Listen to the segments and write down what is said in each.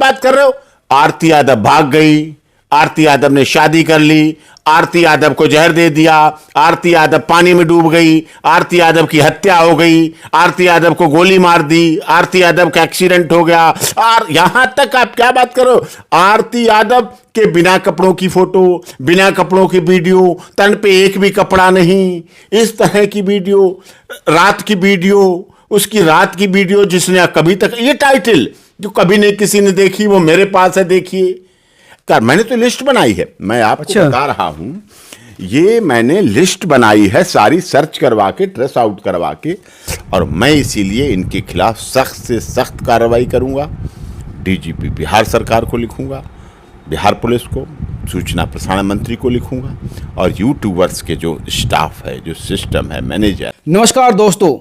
बात कर रहे हो? आरती यादव भाग गई, आरती यादव ने शादी कर ली, आरती यादव को जहर दे दिया, आरती यादव पानी में डूब गई, आरती यादव की हत्या हो गई, आरती यादव को गोली मार दी, आरती यादव का एक्सीडेंट हो गया। और यहां तक आप क्या बात करो, आरती यादव के बिना कपड़ों की फोटो, बिना कपड़ों की वीडियो, तन पे एक भी कपड़ा नहीं, इस तरह की वीडियो, रात की वीडियो, उसकी रात की वीडियो जिसने कभी तक, ये टाइटल जो कभी नहीं किसी ने देखी वो मेरे पास है, देखिए। मैंने तो लिस्ट बनाई है, मैं आपको बता रहा हूं, ये मैंने लिस्ट बनाई है सारी, सर्च करवा के, ट्रेस आउट करवा के, और मैं इसीलिए इनके खिलाफ सख्त से सख्त कार्रवाई करूंगा। डीजीपी बिहार सरकार को लिखूंगा, बिहार पुलिस को, सूचना प्रसारण मंत्री को लिखूंगा, और यूट्यूबर्स के जो स्टाफ है, जो सिस्टम है, मैनेजर। नमस्कार दोस्तों,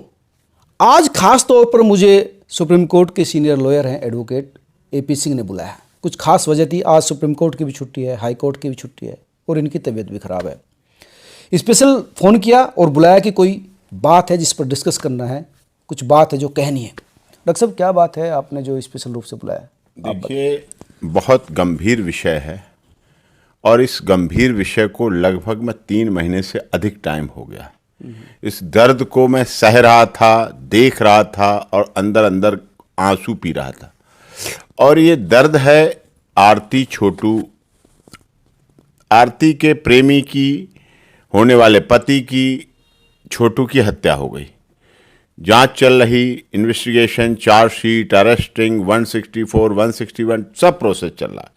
आज खास तौर पर मुझे सुप्रीम कोर्ट के सीनियर लॉयर हैं एडवोकेट AP सिंह ने बुलाया। कुछ खास वजह थी, आज सुप्रीम कोर्ट की भी छुट्टी है, हाई कोर्ट की भी छुट्टी है और इनकी तबीयत भी ख़राब है। स्पेशल फ़ोन किया और बुलाया कि कोई बात है जिस पर डिस्कस करना है, कुछ बात है जो कहनी है। डॉक्टर साहब, क्या बात है, आपने जो स्पेशल रूप से बुलाया? देखिए, बहुत गंभीर विषय है और इस गंभीर विषय को लगभग मैं 3 महीने से अधिक टाइम हो गया। इस दर्द को मैं सह रहा था, देख रहा था और अंदर अंदर आंसू पी रहा था। और ये दर्द है आरती छोटू, आरती के प्रेमी की, होने वाले पति की, छोटू की हत्या हो गई। जांच चल रही, इन्वेस्टिगेशन, चार्जशीट, अरेस्टिंग, 164, 161, सब प्रोसेस चल रहा।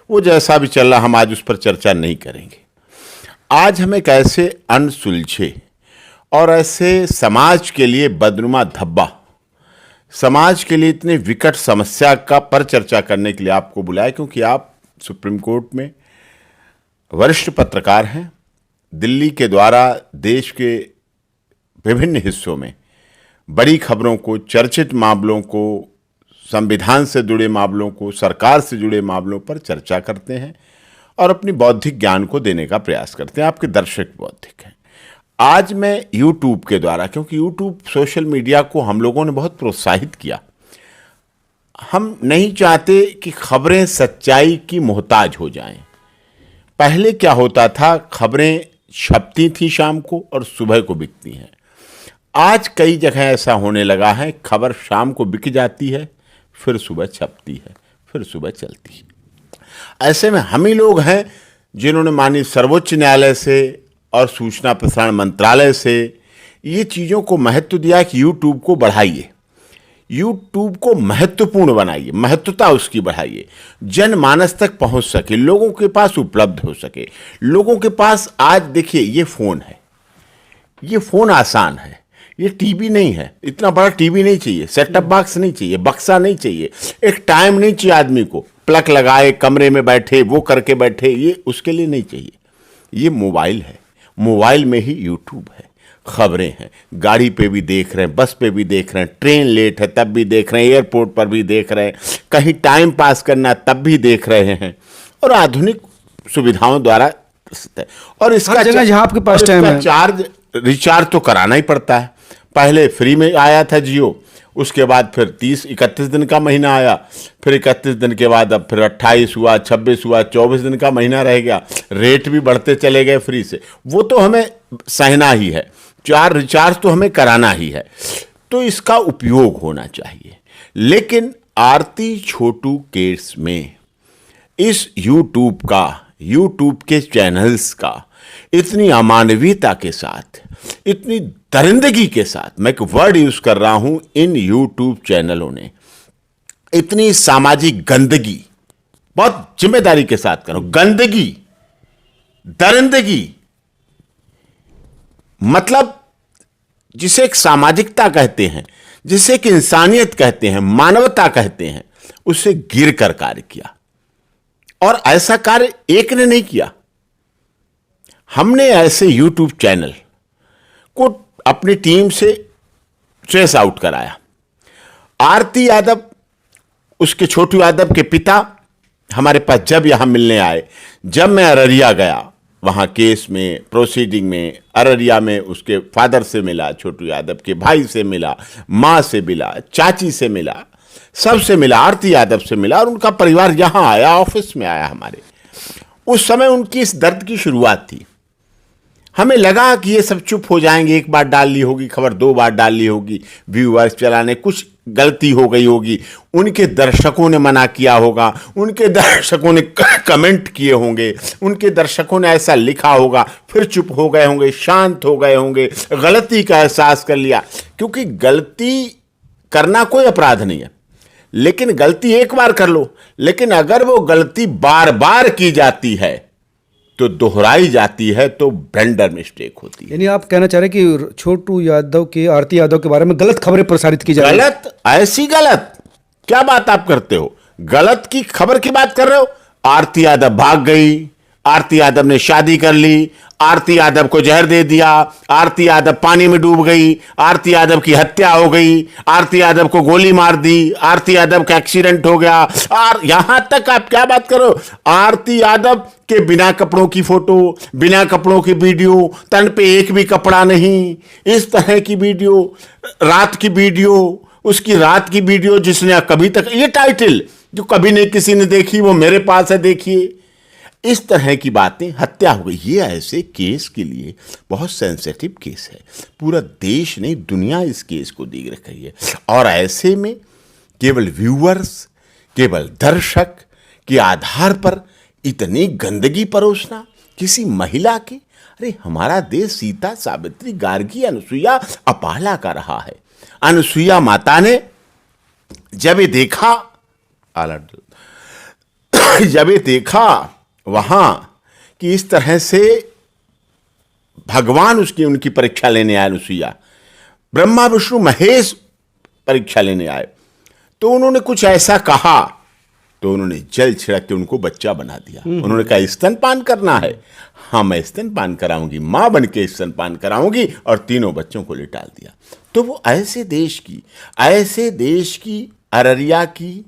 वो जैसा भी चल रहा, हम आज उस पर चर्चा नहीं करेंगे। आज हम एक ऐसे अनसुलझे और ऐसे समाज के लिए बदनुमा धब्बा, समाज के लिए इतने विकट समस्या का पर चर्चा करने के लिए आपको बुलाया, क्योंकि आप सुप्रीम कोर्ट में वरिष्ठ पत्रकार हैं। दिल्ली के द्वारा देश के विभिन्न हिस्सों में बड़ी खबरों को, चर्चित मामलों को, संविधान से जुड़े मामलों को, सरकार से जुड़े मामलों पर चर्चा करते हैं और अपनी बौद्धिक ज्ञान को देने का प्रयास करते हैं। आपके दर्शक बौद्धिक हैं। आज मैं यूट्यूब के द्वारा, क्योंकि यूट्यूब सोशल मीडिया को हम लोगों ने बहुत प्रोत्साहित किया, हम नहीं चाहते कि खबरें सच्चाई की मोहताज हो जाएं। पहले क्या होता था, खबरें छपती थी शाम को और सुबह को बिकती हैं। आज कई जगह ऐसा होने लगा है, खबर शाम को बिक जाती है, फिर सुबह छपती है, फिर सुबह चलती है। ऐसे में हम ही लोग हैं जिन्होंने माननीय सर्वोच्च न्यायालय से और सूचना प्रसारण मंत्रालय से ये चीज़ों को महत्व दिया कि यूट्यूब को बढ़ाइए, यूट्यूब को महत्वपूर्ण बनाइए, महत्वता उसकी बढ़ाइए, जनमानस तक पहुंच सके, लोगों के पास उपलब्ध हो सके। लोगों के पास आज देखिए ये फ़ोन है, ये फ़ोन आसान है, ये टीवी नहीं है, इतना बड़ा टीवी नहीं चाहिए, सेटअप बॉक्स नहीं चाहिए, बक्सा नहीं चाहिए, एक टाइम नहीं चाहिए आदमी को, प्लग लगाए कमरे में बैठे वो करके बैठे, ये उसके लिए नहीं चाहिए। ये मोबाइल है, मोबाइल में ही यूट्यूब है, खबरें हैं, गाड़ी पे भी देख रहे हैं, बस पे भी देख रहे हैं, ट्रेन लेट है तब भी देख रहे हैं, एयरपोर्ट पर भी देख रहे हैं, कहीं टाइम पास करना तब भी देख रहे हैं, और आधुनिक सुविधाओं द्वारा। और इसका जगह जहां आपके पास टाइम है, चार्ज रिचार्ज तो कराना ही पड़ता है। पहले फ्री में आया था जियो, उसके बाद फिर 30-31 दिन का महीना आया, फिर 31 दिन के बाद अब फिर 28 हुआ, 26 हुआ, 24 दिन का महीना रह गया, रेट भी बढ़ते चले गए फ्री से। वो तो हमें सहना ही है, रिचार्ज तो हमें कराना ही है, तो इसका उपयोग होना चाहिए। लेकिन आरती छोटू केस में इस यूट्यूब के चैनल्स का इतनी अमानवीयता के साथ, इतनी दरिंदगी के साथ, मैं एक वर्ड यूज कर रहा हूं, इन यूट्यूब चैनलों ने इतनी सामाजिक गंदगी, बहुत जिम्मेदारी के साथ करो, गंदगी, दरिंदगी, मतलब जिसे एक सामाजिकता कहते हैं, जिसे एक इंसानियत कहते हैं, मानवता कहते हैं, उससे गिर कर कार्य किया। और ऐसा कार्य एक ने नहीं किया, हमने ऐसे यूट्यूब चैनल को अपनी टीम से ट्रेस आउट कराया। आरती यादव, उसके छोटू यादव के पिता हमारे पास जब यहां मिलने आए, जब मैं अररिया गया, वहाँ केस में, प्रोसीडिंग में, अररिया में उसके फादर से मिला, छोटू यादव के भाई से मिला, माँ से मिला, चाची से मिला, सबसे मिला, आरती यादव से मिला और उनका परिवार यहां आया, ऑफिस में आया हमारे। उस समय उनकी इस दर्द की शुरुआत थी। हमें लगा कि ये सब चुप हो जाएंगे, एक बार डाल ली होगी खबर, 2 बार डाल ली होगी, व्यूअर्स चलाने कुछ गलती हो गई होगी, उनके दर्शकों ने मना किया होगा, उनके दर्शकों ने कमेंट किए होंगे, उनके दर्शकों ने ऐसा लिखा होगा, फिर चुप हो गए होंगे, शांत हो गए होंगे, गलती का एहसास कर लिया। क्योंकि गलती करना कोई अपराध नहीं है, लेकिन गलती एक बार कर लो, लेकिन अगर वो गलती बार बार की जाती है तो दोहराई जाती है तो ब्लेंडर मिस्टेक होती है। यानी आप कहना चाह रहे हैं कि छोटू यादव की, आरती यादव के बारे में गलत खबरें प्रसारित की जा रही हैं। गलत, ऐसी गलत क्या बात आप करते हो? गलत की खबर की बात कर रहे हो। आरती यादव भाग गई, आरती यादव ने शादी कर ली, आरती यादव को जहर दे दिया, आरती यादव पानी में डूब गई, आरती यादव की हत्या हो गई, आरती यादव को गोली मार दी, आरती यादव का एक्सीडेंट हो गया, और यहां तक आप क्या बात करो, आरती यादव के बिना कपड़ों की फोटो, बिना कपड़ों की वीडियो, तन पे एक भी कपड़ा नहीं, इस तरह की वीडियो, रात की वीडियो, उसकी रात की वीडियो जिसने कभी तक, ये टाइटल जो कभी नहीं किसी ने देखी वो मेरे पास है, देखिए। इस तरह की बातें, हत्या हो गई, ये ऐसे केस के लिए बहुत सेंसिटिव केस है। पूरा देश नहीं, दुनिया इस केस को देख रही है, और ऐसे में केवल व्यूअर्स, केवल दर्शक के आधार पर इतनी गंदगी परोसना किसी महिला के। अरे हमारा देश सीता, सावित्री, गार्गी, अनुसुईया, अपाला का रहा है। अनुसुईया माता ने जब ये देखा, जब ये देखा वहां कि इस तरह से भगवान उनकी परीक्षा लेने आए, अनुसुईया, ब्रह्मा विष्णु महेश परीक्षा लेने आए, तो उन्होंने कुछ ऐसा कहा, तो उन्होंने जल छिड़क के उनको बच्चा बना दिया। उन्होंने कहा स्तनपान करना है, हाँ मैं स्तनपान कराऊंगी, मां बन के स्तनपान कराऊंगी, और तीनों बच्चों को लिटाल दिया। तो वो ऐसे देश की अररिया की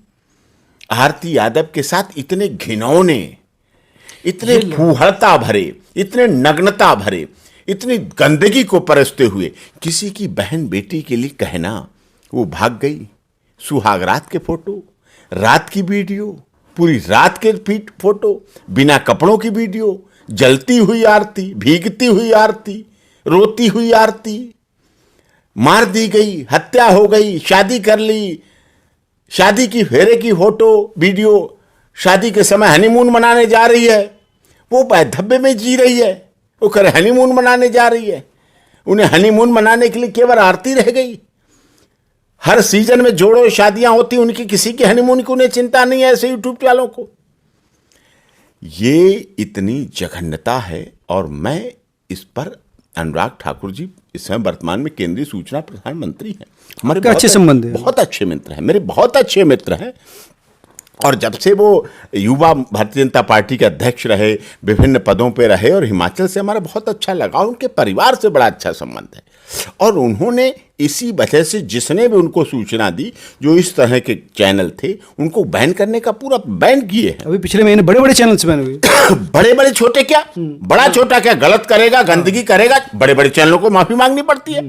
आरती यादव के साथ इतने घिनौने, इतने फूहड़ता भरे, इतने नग्नता भरे, इतनी गंदगी को परसते हुए किसी की बहन बेटी के लिए कहना, वो भाग गई। सुहागरात के फोटो, रात की वीडियो, पूरी रात के फोटो, बिना कपड़ों की वीडियो, जलती हुई आरती, भीगती हुई आरती, रोती हुई आरती, मार दी गई, हत्या हो गई, शादी कर ली, शादी की फेरे की फोटो वीडियो, शादी के समय हनीमून मनाने जा रही है, वो धब्बे में जी रही है, वो कर हनीमून मनाने जा रही है, उन्हें हनीमून मनाने के लिए केवल आरती रह गई। हर सीजन में जोड़ो शादियां होती, उनकी किसी की हनीमून की उन्हें चिंता नहीं है, ऐसे यूट्यूब वालों को। ये इतनी जघन्यता है, और मैं इस पर, अनुराग ठाकुर जी इस समय वर्तमान में केंद्रीय सूचना प्रसारण मंत्री हैं, हमारे अच्छे संबंध हैं, बहुत अच्छे मित्र हैं, मेरे बहुत अच्छे मित्र हैं। और जब से वो युवा भारतीय जनता पार्टी के अध्यक्ष रहे, विभिन्न पदों पे रहे, और हिमाचल से हमारा बहुत अच्छा लगा, उनके परिवार से बड़ा अच्छा संबंध है। और उन्होंने इसी वजह से, जिसने भी उनको सूचना दी, जो इस तरह के चैनल थे, उनको बैन करने का पूरा बैन किए हैं। अभी पिछले महीने बड़े बड़े चैनल बैन हुए। बड़े बड़े छोटे क्या, बड़ा छोटा क्या, गलत करेगा, गंदगी करेगा, बड़े बड़े चैनलों को माफी मांगनी पड़ती है,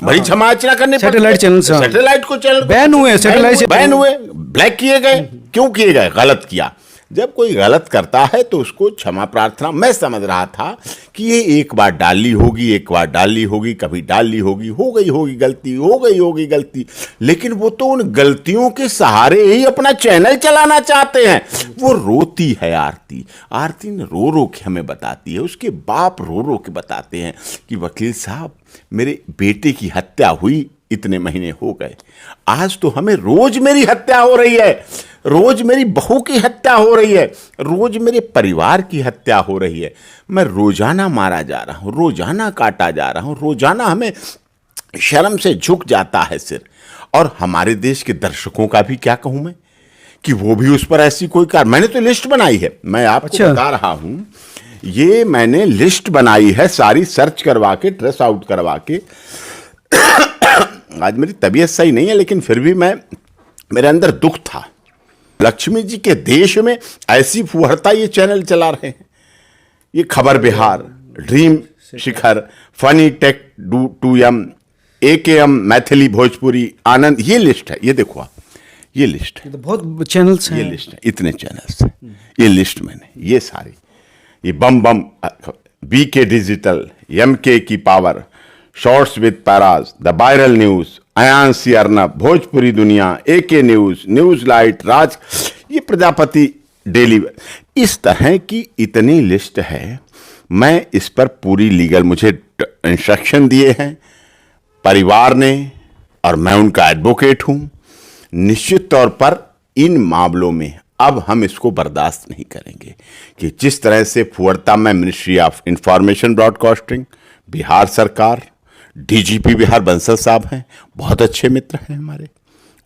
बड़ी क्षमा याचना करनी पड़ती है। सैटेलाइट चैनल, सैटेलाइट को चैनल बैन हुए, सैटेलाइट बैन हुए, ब्लैक किए गए। क्यों किए गए? गलत किया। जब कोई गलत करता है तो उसको क्षमा प्रार्थना, मैं समझ रहा था कि ये एक बार डाली होगी, एक बार डाली होगी, कभी डाली होगी, हो गई होगी गलती, हो गई होगी गलती, लेकिन वो तो उन गलतियों के सहारे ही अपना चैनल चलाना चाहते हैं। वो रोती है आरती, आरती ने रो रो के हमें बताती है, उसके बाप रो रो के बताते हैं कि वकील साहब मेरे बेटे की हत्या हुई, इतने महीने हो गए, आज तो हमें रोज मेरी हत्या हो रही है, रोज मेरी बहू की हत्या हो रही है, रोज मेरे परिवार की हत्या हो रही है, मैं रोजाना मारा जा रहा हूं, रोजाना काटा जा रहा हूं, रोजाना हमें शर्म से झुक जाता है सिर। और हमारे देश के दर्शकों का भी क्या कहूं मैं, कि वो भी उस पर ऐसी कोई मैंने तो लिस्ट बनाई है, मैं आपको बता रहा हूं, ये मैंने लिस्ट बनाई है सारी, सर्च करवा के, ट्रेस आउट करवा के। आज मेरी तबीयत सही नहीं है, लेकिन फिर भी मेरे अंदर दुख था। लक्ष्मी जी के देश में ऐसी फुहरता ये चैनल चला रहे हैं, ये खबर Bihar, dream Shikhar, funny tech 2M, AKM Maithili Bhojpuri, Anand, ये लिस्ट है, ये देखो आप, ये लिस्ट है, ये तो बहुत चैनल्स हैं। ये लिस्ट है, इतने चैनल्स हैं, ये लिस्ट मैंने, ये सारी, ये Bam Bam, BK digital, MK की पावर, शॉर्ट्स विद पैराज, the viral news, Ayan C Arnab, Bhojpuri Duniya, AK news, news light, Raj, ये प्रजापति डेली, इस तरह की इतनी लिस्ट है। मैं इस पर पूरी लीगल, मुझे इंस्ट्रक्शन दिए हैं परिवार ने, और मैं उनका एडवोकेट हूं। निश्चित तौर पर इन मामलों में अब हम इसको बर्दाश्त नहीं करेंगे कि जिस तरह से फुअरता में ministry of information broadcasting, Bihar सरकार, डीजीपी बिहार बंसल साहब हैं, बहुत अच्छे मित्र हैं हमारे,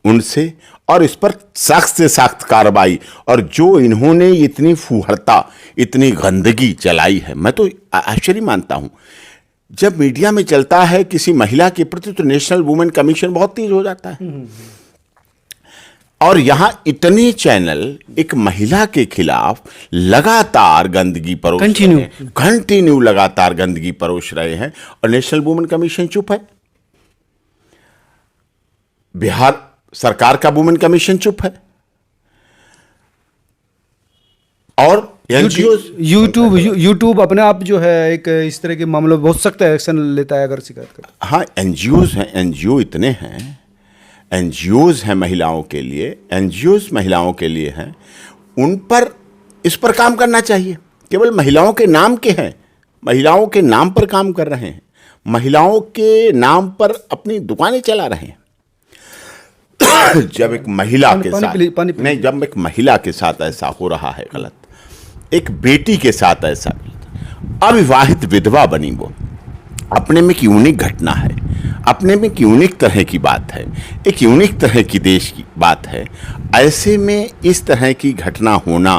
उनसे, और इस पर सख्त से सख्त कार्रवाई, और जो इन्होंने इतनी फुहरता, इतनी गंदगी चलाई है, मैं तो आश्चर्य मानता हूं। जब मीडिया में चलता है किसी महिला के प्रति तो नेशनल वुमेन कमीशन बहुत तेज हो जाता है, और यहां इतने चैनल एक महिला के खिलाफ लगातार गंदगी परोस रहे हैं, कंटिन्यू लगातार गंदगी परोस रहे हैं, और नेशनल वुमेन कमीशन चुप है, बिहार सरकार का वुमेन कमीशन चुप है, और यूट्यूब अपने आप जो है एक इस तरह के मामलों में बहुत सख्त एक्शन लेता है अगर शिकायत कर। हाँ, एनजीओज हैं, एनजीओ इतने हैं, एनजीओज हैं महिलाओं के लिए, एनजीओज महिलाओं के लिए हैं, उन पर इस पर काम करना चाहिए। केवल महिलाओं के नाम के हैं, महिलाओं के नाम पर काम कर रहे हैं, महिलाओं के नाम पर अपनी दुकानें चला रहे हैं। जब एक महिला के साथ नहीं, जब एक महिला के साथ ऐसा हो रहा है गलत, एक बेटी के साथ ऐसा, अविवाहित विधवा बनी वो, अपने में एक यूनिक घटना है, अपने में एक यूनिक तरह की बात है, एक यूनिक तरह की देश की बात है। ऐसे में इस तरह की घटना होना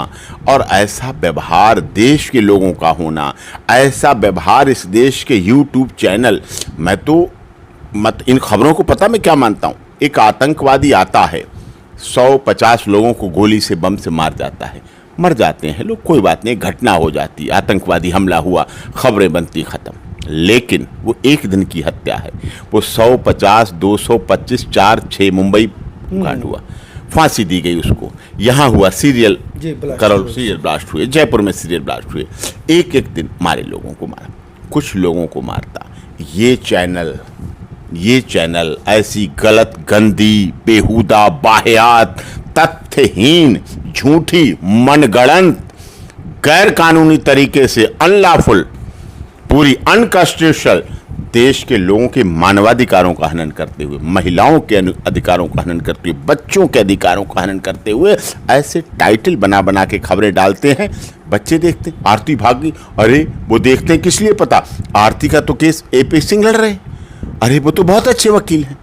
और ऐसा व्यवहार देश के लोगों का होना, ऐसा व्यवहार इस देश के यूट्यूब चैनल, मैं तो इन खबरों को पता मैं क्या मानता हूँ, एक आतंकवादी आता है, 150 लोगों को गोली से, बम से मार जाता है, मर जाते हैं लोग, कोई बात नहीं, घटना हो जाती, आतंकवादी हमला हुआ, खबरें बनती, खत्म। लेकिन वो एक दिन की हत्या है, वो 150, 225, 4, 6 मुंबई कांड हुआ, फांसी दी गई उसको, यहाँ हुआ सीरियल ब्लास्ट हुए, जयपुर में सीरियल ब्लास्ट हुए, एक एक दिन मारे लोगों को, मारा, कुछ लोगों को मारता। ये चैनल ऐसी गलत, गंदी, बेहुदा, बाहियात, तथ्यहीन, झूठी, मनगढ़ंत, गैर कानूनी तरीके से, अनलॉफुल, पूरी अनकॉन्स्टिट्यूशनल, देश के लोगों के मानवाधिकारों का हनन करते हुए, महिलाओं के अधिकारों का हनन करते हुए, बच्चों के अधिकारों का हनन करते हुए ऐसे टाइटल बना बना के खबरें डालते हैं। बच्चे देखते, आरती भाग गई, अरे वो देखते हैं किस लिए, पता, आरती का तो केस एपी सिंह लड़ रहे हैं, अरे वो तो बहुत अच्छे वकील हैं,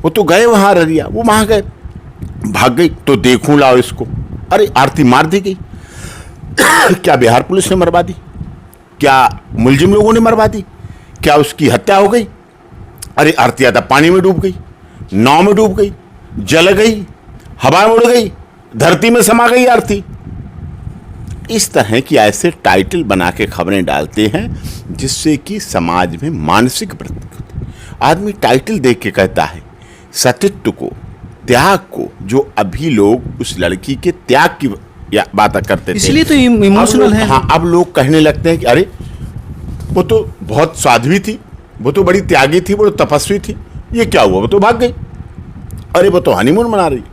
वो तो गए वहां ररिया, वो वहां गए, भाग गई तो देखूं लाओ इसको, अरे आरती मार दी गई। क्या बिहार पुलिस ने मरवा दी? क्या मुलजिम लोगों ने मरवा दी? क्या उसकी हत्या हो गई? अरे आरती यादव पानी में डूब गई, नाव में डूब गई, जल गई, हवा में उड़ गई, धरती में समा गई आरती। इस तरह की ऐसे टाइटल बना के खबरें डालते हैं जिससे कि समाज में मानसिक वृद्धि होती है। आदमी टाइटल देख के कहता है सतीत्व को, त्याग को, जो अभी लोग उस लड़की के त्याग की बात करते थे, इसलिए तो इमोशनल है। हाँ, अब लोग कहने लगते हैं कि अरे वो तो बहुत साध्वी थी, वो तो बड़ी त्यागी थी, वो तो तपस्वी थी, ये क्या हुआ, वो तो भाग गई, अरे वो तो हनीमून मना रही है,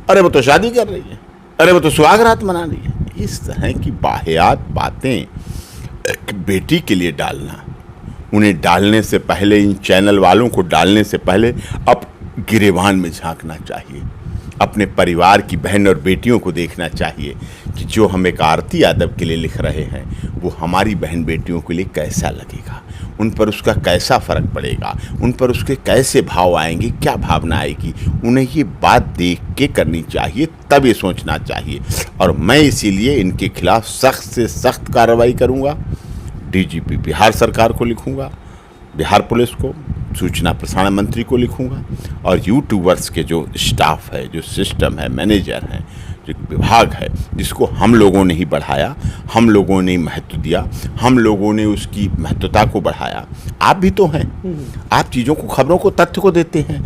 अरे वो तो शादी कर रही है, अरे वो तो सुहागरात मना रही है। इस तरह की बाहियात बातें एक बेटी के लिए डालना, उन्हें डालने से पहले, इन चैनल वालों को डालने से पहले अब गिरेबान में झांकना चाहिए, अपने परिवार की बहन और बेटियों को देखना चाहिए कि जो हम एक आरती यादव के लिए लिख रहे हैं वो हमारी बहन बेटियों के लिए कैसा लगेगा, उन पर उसका कैसा फ़र्क पड़ेगा, उन पर उसके कैसे भाव आएंगे, क्या भावना आएगी, उन्हें ये बात देख के करनी चाहिए, तब ये सोचना चाहिए। और मैं इसीलिए इनके खिलाफ सख्त से सख्त कार्रवाई करूँगा, डीजीपी बिहार सरकार को लिखूँगा, बिहार पुलिस को, सूचना प्रसारण मंत्री को लिखूंगा, और यूट्यूबर्स के जो स्टाफ है, जो सिस्टम है, मैनेजर हैं, जो विभाग है, जिसको हम लोगों ने ही बढ़ाया, हम लोगों ने महत्व दिया, हम लोगों ने उसकी महत्वता को बढ़ाया। आप भी तो हैं, आप चीज़ों को, खबरों को, तथ्य को देते हैं।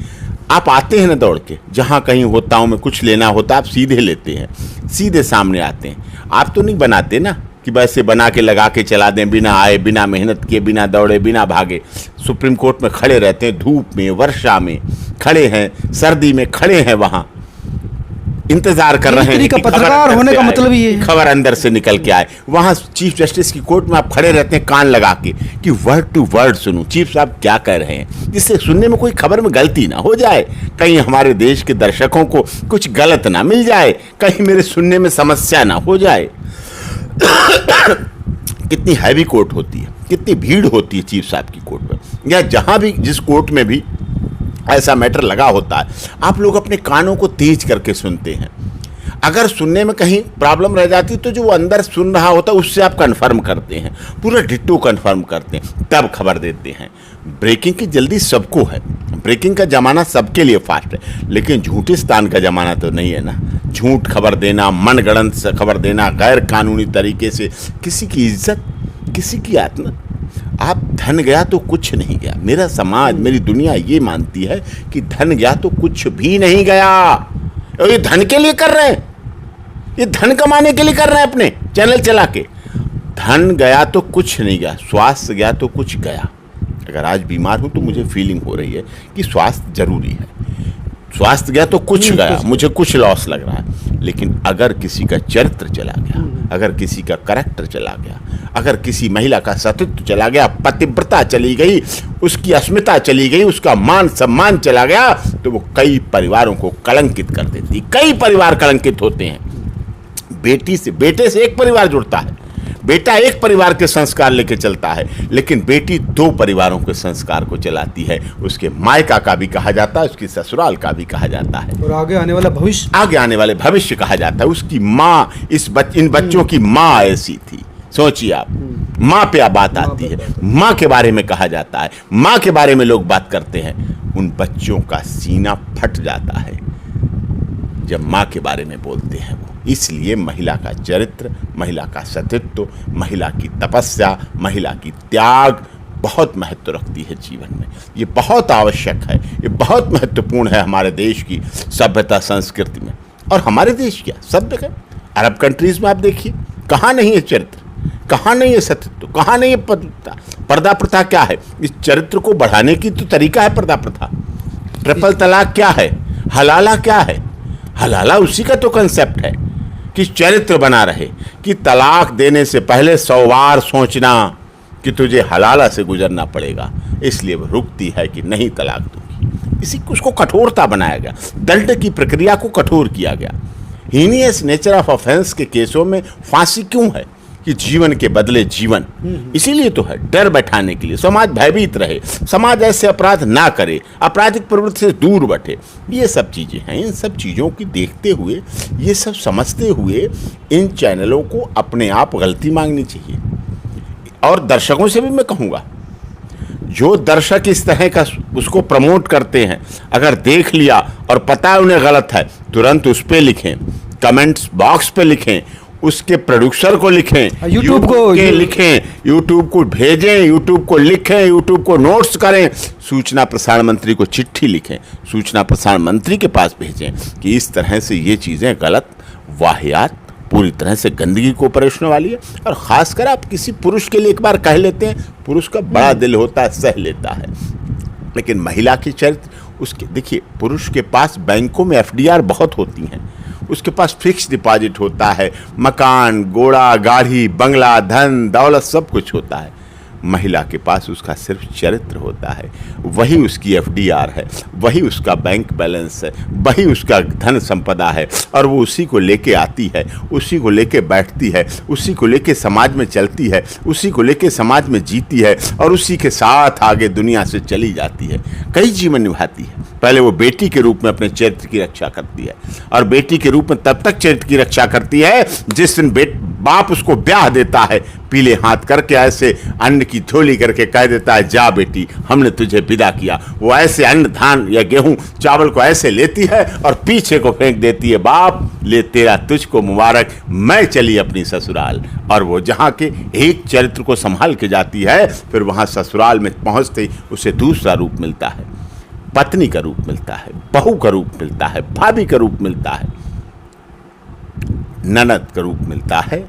आप आते हैं ना दौड़ के, जहाँ कहीं होता हूँ मैं, कुछ लेना होता आप सीधे लेते हैं, सीधे सामने आते हैं। आप तो नहीं बनाते ना कि वैसे बना के लगा के चला दें, बिना आए, बिना मेहनत किए, बिना दौड़े, बिना भागे। सुप्रीम कोर्ट में खड़े रहते हैं, धूप में, वर्षा में खड़े हैं, सर्दी में खड़े हैं, वहाँ इंतजार कर रहे हैं। पत्रकार होने का मतलब ये है, खबर अंदर से निकल के आए। वहां चीफ जस्टिस की कोर्ट में आप खड़े रहते हैं कान लगा के कि वर्ड टू वर्ड सुनूं चीफ साहब क्या कह रहे हैं, जिससे सुनने में कोई खबर में गलती ना हो जाए, कहीं हमारे देश के दर्शकों को कुछ गलत ना मिल जाए, कहीं मेरे सुनने में समस्या ना हो जाए। कितनी हैवी कोर्ट होती है, कितनी भीड़ होती है चीफ साहब की कोर्ट में, या जहां भी जिस कोर्ट में भी ऐसा मैटर लगा होता है, आप लोग अपने कानों को तेज करके सुनते हैं। अगर सुनने में कहीं प्रॉब्लम रह जाती तो जो वो अंदर सुन रहा होता उससे आप कंफर्म करते हैं, पूरा डिट्टो कंफर्म करते हैं, तब खबर देते हैं। ब्रेकिंग की जल्दी सबको है, ब्रेकिंग का ज़माना सबके लिए फास्ट है, लेकिन झूठिस्तान का ज़माना तो नहीं है ना। झूठ खबर देना, मनगढ़ंत से खबर देना, गैर कानूनी तरीके से किसी की इज्जत, किसी की आत्मा। आप धन गया तो कुछ नहीं गया। मेरा समाज, मेरी दुनिया ये मानती है कि धन गया तो कुछ भी नहीं गया। और ये धन के लिए कर रहे हैं, ये धन कमाने के लिए कर रहे हैं अपने चैनल चला के। धन गया तो कुछ नहीं गया, स्वास्थ्य गया तो कुछ गया। अगर आज बीमार हूं तो मुझे फीलिंग हो रही है कि स्वास्थ्य जरूरी है। स्वास्थ्य गया तो कुछ गया, मुझे कुछ लॉस लग रहा है। लेकिन अगर किसी का चरित्र चला गया, अगर किसी का करैक्टर चला गया, अगर किसी महिला का सतीत्व चला गया, पतिव्रता चली गई, उसकी अस्मिता चली गई, उसका मान सम्मान चला गया, तो वो कई परिवारों को कलंकित कर देती। कई परिवार कलंकित होते हैं। बेटी से, बेटे से एक परिवार जुड़ता है, बेटा एक परिवार के संस्कार लेके चलता है, लेकिन बेटी दो परिवारों के संस्कार को चलाती है। उसके मायका का भी कहा जाता है, उसकी ससुराल का भी कहा जाता है, और आगे आने वाला भविष्य, आगे आने वाले भविष्य कहा जाता है। उसकी माँ, इन बच्चों की माँ ऐसी थी। सोचिए आप, माँ पे बात आती है, माँ के बारे में कहा जाता है, माँ के बारे में लोग बात करते हैं। उन बच्चों का सीना फट जाता है जब माँ के बारे में बोलते हैं वो। इसलिए महिला का चरित्र, महिला का सतीत्व, महिला की तपस्या, महिला की त्याग बहुत महत्व रखती है जीवन में। ये बहुत आवश्यक है, ये बहुत महत्वपूर्ण है हमारे देश की सभ्यता संस्कृति में। और हमारे देश क्या, सब जगह अरब कंट्रीज में आप देखिए, कहाँ नहीं है चरित्र, कहाँ नहीं है सतीत्व, कहाँ नहीं है पवित्रता। पर्दा प्रथा क्या है? इस चरित्र को बढ़ाने की तो तरीका है पर्दा प्रथा। ट्रिपल तलाक क्या है? हलाला क्या है? हलाला उसी का तो कंसेप्ट है कि चरित्र बना रहे, कि तलाक देने से पहले 100 बार सोचना कि तुझे हलाला से गुजरना पड़ेगा, इसलिए वो रुकती है कि नहीं तलाक दूंगी। इसी उसको कठोरता बनाया गया, दंड की प्रक्रिया को कठोर किया गया। हीनियस नेचर ऑफ ऑफेंस के केसों में फांसी क्यों है? कि जीवन के बदले जीवन, इसीलिए तो है, डर बैठाने के लिए, समाज भयभीत रहे, समाज ऐसे अपराध ना करे, आपराधिक प्रवृत्ति से दूर बैठे। ये सब चीज़ें हैं। इन सब चीज़ों की देखते हुए, ये सब समझते हुए इन चैनलों को अपने आप गलती मांगनी चाहिए। और दर्शकों से भी मैं कहूँगा, जो दर्शक इस तरह का उसको प्रमोट करते हैं, अगर देख लिया और पता है उन्हें गलत है, तुरंत उस पर लिखें, कमेंट्स बॉक्स पे लिखें, उसके प्रोड्यूसर को लिखें, यूट्यूब को लिखें, यूट्यूब को भेजें, यूट्यूब को लिखें, यूट्यूब को नोट्स करें, सूचना प्रसारण मंत्री को चिट्ठी लिखें, सूचना प्रसारण मंत्री के पास भेजें कि इस तरह से ये चीज़ें गलत, वाहियात, पूरी तरह से गंदगी को परोसने वाली है। और ख़ासकर आप किसी पुरुष के लिए एक बार कह लेते हैं, पुरुष का बड़ा दिल होता है, सह लेता है। लेकिन महिला की चरित्र, उसके देखिए, पुरुष के पास बैंकों में FDR बहुत होती हैं, उसके पास फिक्स डिपॉजिट होता है, मकान, घोड़ा, गाड़ी, बंगला, धन दौलत सब कुछ होता है। महिला के पास उसका सिर्फ चरित्र होता है, वही उसकी FDR है, वही उसका बैंक बैलेंस है, वही उसका धन संपदा है। और वो उसी को लेके आती है, उसी को लेके बैठती है, उसी को लेके समाज में चलती है, उसी को लेके समाज में जीती है, और उसी के साथ आगे दुनिया से चली जाती है, कई जीवन निभाती है। पहले वो बेटी के रूप में अपने चरित्र की रक्षा करती है, और बेटी के रूप में तब तक चरित्र की रक्षा करती है जिस दिन बाप उसको ब्याह देता है, पीले हाथ करके ऐसे अन्न की झोली करके कह देता है, जा बेटी हमने तुझे विदा किया। वो ऐसे अन्न, धान या गेहूं, चावल को ऐसे लेती है और पीछे को फेंक देती है, बाप ले तेरा तुझको मुबारक, मैं चली अपनी ससुराल। और वो जहाँ के एक चरित्र को संभाल के जाती है, फिर वहाँ ससुराल में पहुँचते ही उसे दूसरा रूप मिलता है। पत्नी का रूप मिलता है, बहू का रूप मिलता है, भाभी का रूप मिलता है, ननद का रूप मिलता है,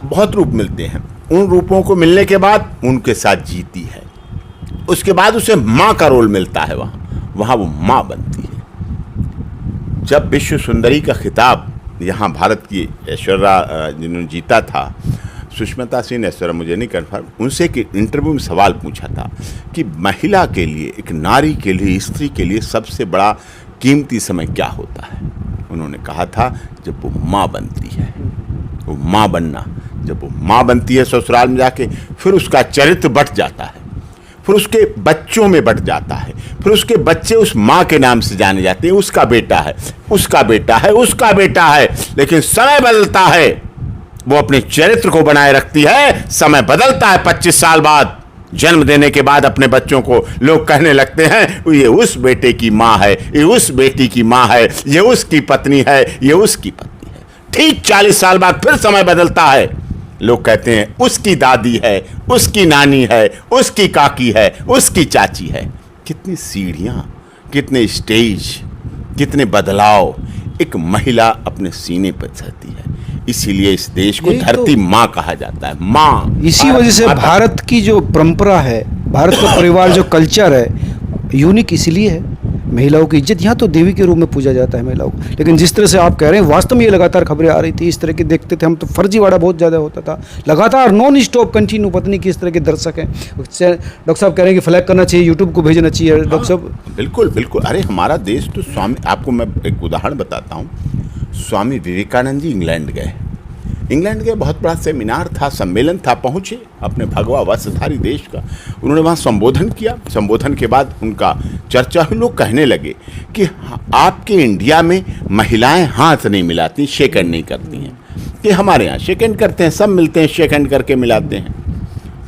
बहुत रूप मिलते हैं। उन रूपों को मिलने के बाद उनके साथ जीती है, उसके बाद उसे माँ का रोल मिलता है, वहाँ वो माँ बनती है। जब विश्व सुंदरी का खिताब यहाँ भारत की ऐश्वर्या जिन्होंने जीता था, सुष्मिता सेन ऐश्वर्या मुझे नहीं कन्फर्म, उनसे एक इंटरव्यू में सवाल पूछा था कि महिला के लिए, एक नारी के लिए, स्त्री के लिए सबसे बड़ा कीमती समय क्या होता है। उन्होंने कहा था जब वो माँ बनती है। वो माँ बनना, जब वो माँ बनती है ससुराल में जाके, फिर उसका चरित्र बट जाता है, फिर उसके बच्चों में बट जाता है, फिर उसके बच्चे उस माँ के नाम से जाने जाते हैं, उसका बेटा है, उसका बेटा है, उसका बेटा है। लेकिन समय बदलता है, वो अपने चरित्र को बनाए रखती है। समय बदलता है, 25 साल बाद जन्म देने के बाद अपने बच्चों को लोग कहने लगते हैं ये उस बेटे की माँ है, ये उस बेटी की माँ है, ये उसकी पत्नी है, ये उसकी पत्नी है। ठीक 40 साल बाद फिर समय बदलता है, लोग कहते हैं उसकी दादी है, उसकी नानी है, उसकी काकी है, उसकी चाची है। कितनी सीढ़ियां, कितने स्टेज, कितने बदलाव एक महिला अपने सीने पर सहती है। इसीलिए इस देश को धरती माँ कहा जाता है। माँ, इसी वजह से भारत की जो परंपरा है, भारत का परिवार जो कल्चर है, यूनिक इसलिए है। महिलाओं की इज्जत, यहाँ तो देवी के रूप में पूजा जाता है महिलाओं को। लेकिन जिस तरह से आप कह रहे हैं, वास्तव में ये लगातार खबरें आ रही थी, इस तरह के देखते थे हम, तो फर्जीवाड़ा बहुत ज़्यादा होता था, लगातार नॉन स्टॉप कंटिन्यू। पता नहीं किस तरह के दर्शक हैं। डॉक्टर साहब कह रहे हैं कि फ्लैग करना चाहिए, यूट्यूब को भेजना चाहिए। डॉक्टर साहब बिल्कुल बिल्कुल, अरे हमारा देश तो स्वामी, आपको मैं एक उदाहरण बताता हूँ। स्वामी विवेकानंद जी इंग्लैंड गए, बहुत बड़ा सेमिनार था, सम्मेलन था, पहुँचे अपने भगवा वस्त्रधारी देश का। उन्होंने वहाँ संबोधन किया। संबोधन के बाद उनका चर्चा हुई। लोग कहने लगे कि आपके इंडिया में महिलाएं हाथ नहीं मिलाती, शेक हैंड नहीं करती हैं, कि हमारे यहाँ शेक हैंड करते हैं, सब मिलते हैं, शेक हैंड करके मिलाते हैं।